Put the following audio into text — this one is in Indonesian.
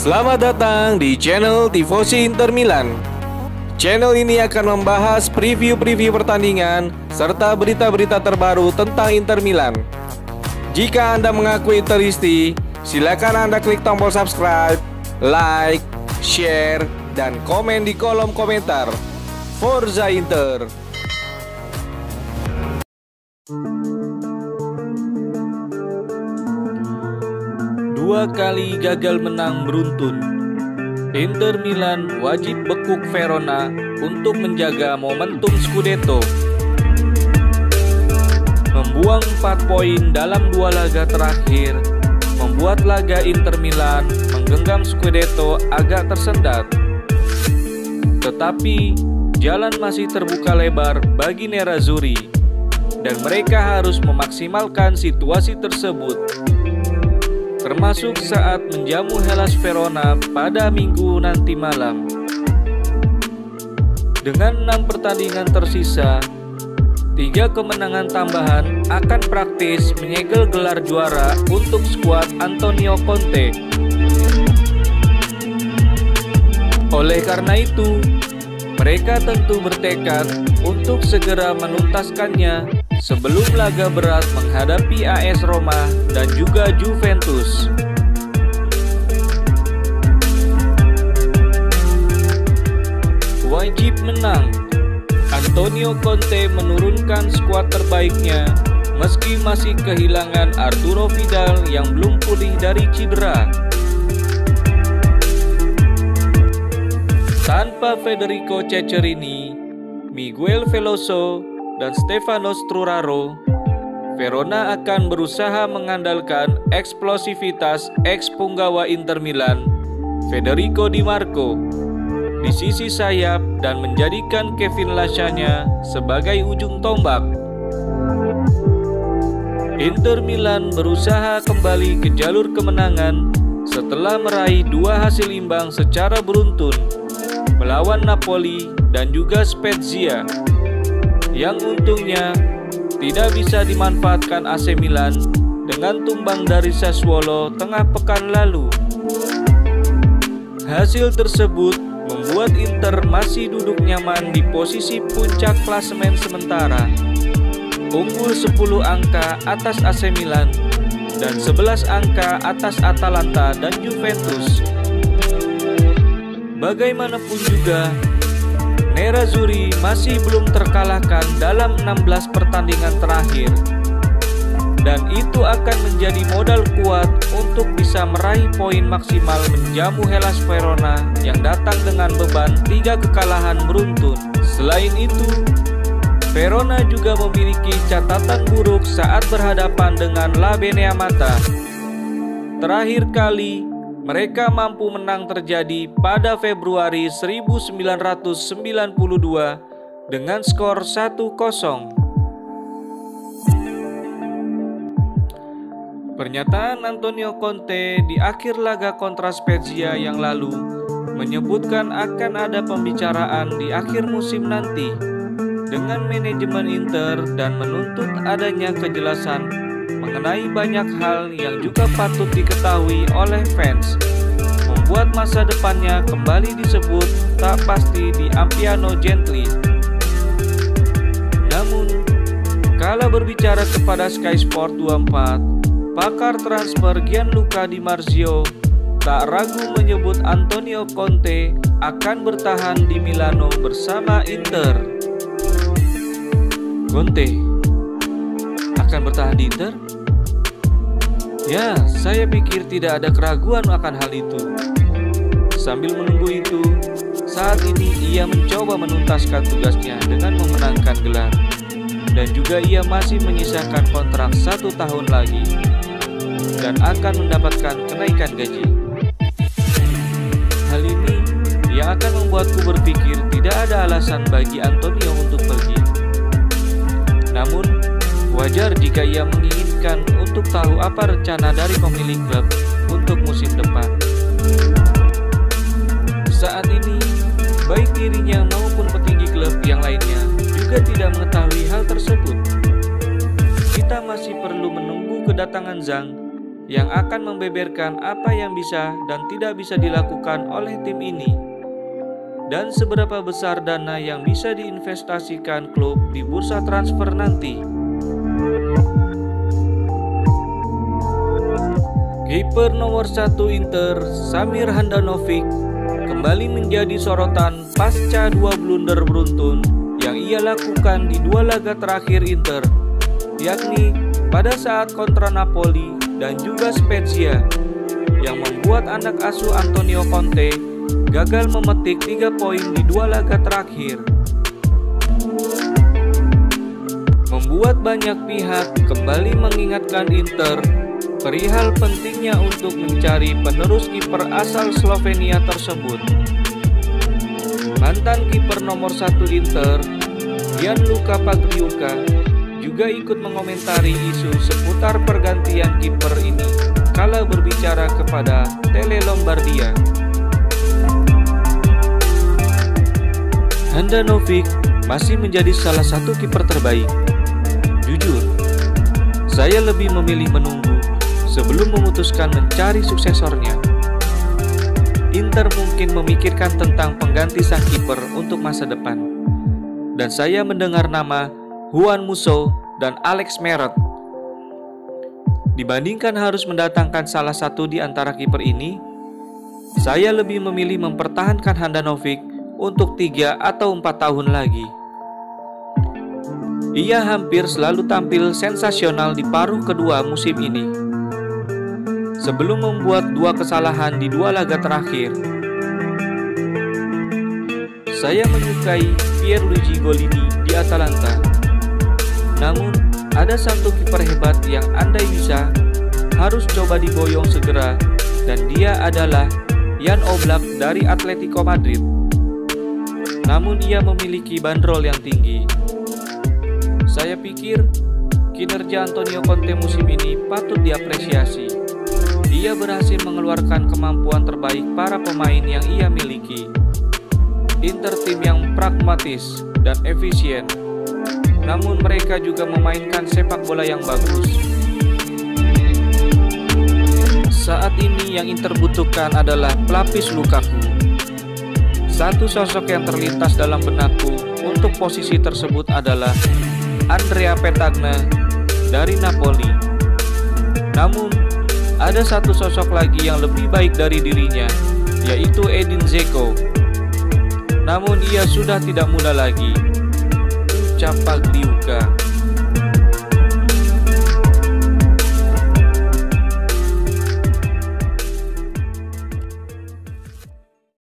Selamat datang di channel Tifosi Inter Milan. Channel ini akan membahas preview-preview pertandingan serta berita-berita terbaru tentang Inter Milan. Jika Anda mengaku Interisti, silakan Anda klik tombol subscribe, like, share, dan komen di kolom komentar. Forza Inter! Dua kali gagal menang beruntun, Inter Milan wajib bekuk Verona untuk menjaga momentum Scudetto. Membuang 4 poin dalam 2 laga terakhir membuat laga Inter Milan menggenggam Scudetto agak tersendat. Tetapi jalan masih terbuka lebar bagi Nerazzurri dan mereka harus memaksimalkan situasi tersebut, termasuk saat menjamu Hellas Verona pada Minggu nanti malam. Dengan 6 pertandingan tersisa, 3 kemenangan tambahan akan praktis menyegel gelar juara untuk skuad Antonio Conte. Oleh karena itu, mereka tentu bertekad untuk segera menuntaskannya sebelum laga berat menghadapi AS Roma dan juga Juventus. Wajib menang. Antonio Conte menurunkan skuad terbaiknya meski masih kehilangan Arturo Vidal yang belum pulih dari cedera. Tanpa Federico Ceccherini, Miguel Veloso, dan Stefano Sturaro, Verona akan berusaha mengandalkan eksplosivitas ex-punggawa Inter Milan, Federico Di Marco, di sisi sayap dan menjadikan Kevin Lasagna sebagai ujung tombak. Inter Milan berusaha kembali ke jalur kemenangan setelah meraih 2 hasil imbang secara beruntun melawan Napoli dan juga Spezia, yang untungnya tidak bisa dimanfaatkan AC Milan dengan tumbang dari Sassuolo tengah pekan lalu. Hasil tersebut membuat Inter masih duduk nyaman di posisi puncak klasemen sementara, unggul 10 angka atas AC Milan dan 11 angka atas Atalanta dan Juventus. Bagaimanapun juga, Nerazzurri masih belum terkalahkan dalam 16 pertandingan terakhir, dan itu akan menjadi modal kuat untuk bisa meraih poin maksimal menjamu Hellas Verona yang datang dengan beban 3 kekalahan beruntun. Selain itu, Verona juga memiliki catatan buruk saat berhadapan dengan La Beneamata. Terakhir kali mereka mampu menang terjadi pada Februari 1992 dengan skor 1-0. Pernyataan Antonio Conte di akhir laga kontra Spezia yang lalu menyebutkan akan ada pembicaraan di akhir musim nanti dengan manajemen Inter dan menuntut adanya kejelasan mengenai banyak hal yang juga patut diketahui oleh fans, membuat masa depannya kembali disebut tak pasti di Appiano Gentili. Namun, kala berbicara kepada Sky Sport 24, pakar transfer Gianluca Di Marzio tak ragu menyebut Antonio Conte akan bertahan di Milano bersama Inter. Conte akan bertahan di Inter? Ya, saya pikir tidak ada keraguan akan hal itu. Sambil menunggu itu, saat ini ia mencoba menuntaskan tugasnya dengan memenangkan gelar, dan juga ia masih menyisakan kontrak 1 tahun lagi dan akan mendapatkan kenaikan gaji. Hal ini yang akan membuatku berpikir tidak ada alasan bagi Antonio untuk pergi. Namun, wajar jika ia menginginkan untuk tahu apa rencana dari pemilik klub untuk musim depan. Saat ini, baik dirinya maupun petinggi klub yang lainnya juga tidak mengetahui hal tersebut. Kita masih perlu menunggu kedatangan Zhang yang akan membeberkan apa yang bisa dan tidak bisa dilakukan oleh tim ini, dan seberapa besar dana yang bisa diinvestasikan klub di bursa transfer nanti. Kiper nomor 1 Inter, Samir Handanovic, kembali menjadi sorotan pasca 2 blunder beruntun yang ia lakukan di 2 laga terakhir Inter, yakni pada saat kontra Napoli dan juga Spezia, yang membuat anak asuh Antonio Conte gagal memetik 3 poin di 2 laga terakhir. Membuat banyak pihak kembali mengingatkan Inter perihal pentingnya untuk mencari penerus kiper asal Slovenia tersebut. Mantan kiper nomor 1 Inter, Gianluca Pagliuca, juga ikut mengomentari isu seputar pergantian kiper ini kala berbicara kepada Tele Lombardia. Handanovic masih menjadi salah satu kiper terbaik. Jujur, saya lebih memilih menunggu sebelum memutuskan mencari suksesornya. Inter mungkin memikirkan tentang pengganti sang kiper untuk masa depan, dan saya mendengar nama Juan Musso dan Alex Meret. Dibandingkan harus mendatangkan salah satu di antara kiper ini, saya lebih memilih mempertahankan Handanovic untuk 3 atau 4 tahun lagi. Ia hampir selalu tampil sensasional di paruh kedua musim ini, sebelum membuat 2 kesalahan di 2 laga terakhir. Saya menyukai Pierluigi Golini di Atalanta. Namun, ada satu kiper hebat yang andai bisa harus coba diboyong segera, dan dia adalah Jan Oblak dari Atletico Madrid. Namun ia memiliki bandrol yang tinggi. Saya pikir kinerja Antonio Conte musim ini patut diapresiasi. Dia berhasil mengeluarkan kemampuan terbaik para pemain yang ia miliki. Inter tim yang pragmatis dan efisien, namun mereka juga memainkan sepak bola yang bagus. Saat ini yang Inter butuhkan adalah pelapis Lukaku. Satu sosok yang terlintas dalam benakku untuk posisi tersebut adalah Andrea Petagna dari Napoli. Namun, ada satu sosok lagi yang lebih baik dari dirinya, yaitu Edin Dzeko. Namun ia sudah tidak muda lagi, ucap Pagliuca.